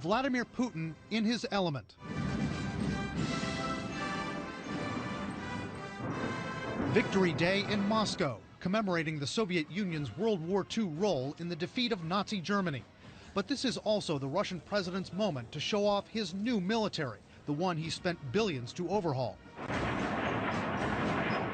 Vladimir Putin in his element. Victory Day in Moscow, commemorating the Soviet Union's World War II role in the defeat of Nazi Germany. But this is also the Russian president's moment to show off his new military, the one he spent billions to overhaul.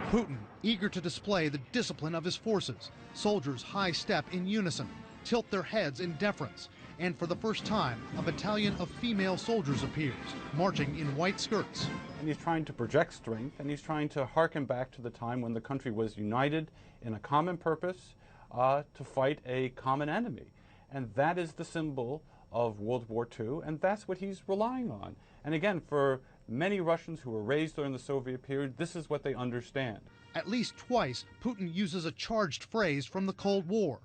Putin, eager to display the discipline of his forces. Soldiers high step in unison, tilt their heads in deference. And for the first time, a battalion of female soldiers appears, marching in white skirts. And he's trying to project strength, and he's trying to harken back to the time when the country was united in a common purpose to fight a common enemy. And that is the symbol of World War II, and that's what he's relying on. And again, for many Russians who were raised during the Soviet period, this is what they understand. At least twice, Putin uses a charged phrase from the Cold War.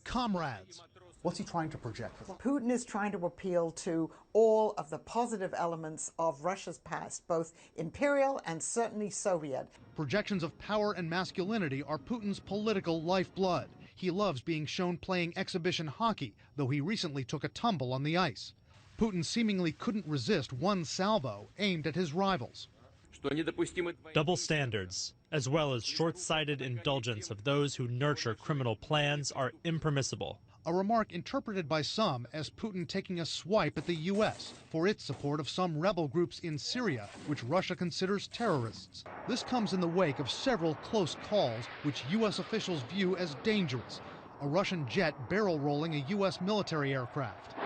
Comrades. What's he trying to project? Putin is trying to appeal to all of the positive elements of Russia's past, both imperial and certainly Soviet. Projections of power and masculinity are Putin's political lifeblood. He loves being shown playing exhibition hockey, though he recently took a tumble on the ice. Putin seemingly couldn't resist one salvo aimed at his rivals. Double standards, as well as short-sighted indulgence of those who nurture criminal plans, are impermissible. A remark interpreted by some as Putin taking a swipe at the U.S. for its support of some rebel groups in Syria, which Russia considers terrorists. This comes in the wake of several close calls, which U.S. officials view as dangerous. A Russian jet barrel-rolling a U.S. military aircraft.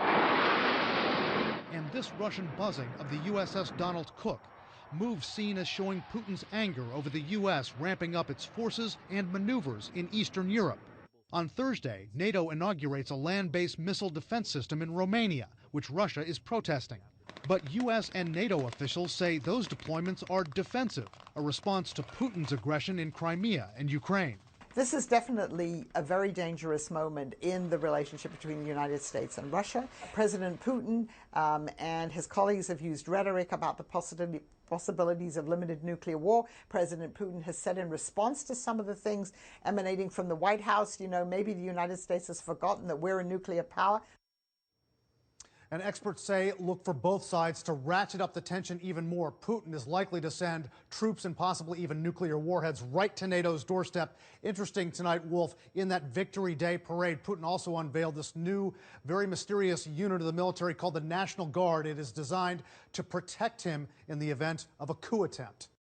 And this Russian buzzing of the USS Donald Cook, moves seen as showing Putin's anger over the U.S. ramping up its forces and maneuvers in Eastern Europe. On Thursday, NATO inaugurates a land-based missile defense system in Romania, which Russia is protesting. But U.S. and NATO officials say those deployments are defensive, a response to Putin's aggression in Crimea and Ukraine. This is definitely a very dangerous moment in the relationship between the United States and Russia. President Putin and his colleagues have used rhetoric about the possibilities of limited nuclear war. President Putin has said in response to some of the things emanating from the White House, you know, maybe the United States has forgotten that we're a nuclear power. And experts say look for both sides to ratchet up the tension even more. Putin is likely to send troops and possibly even nuclear warheads right to NATO's doorstep. Interesting tonight, Wolf, in that Victory Day parade, Putin also unveiled this new, very mysterious unit of the military called the National Guard. It is designed to protect him in the event of a coup attempt.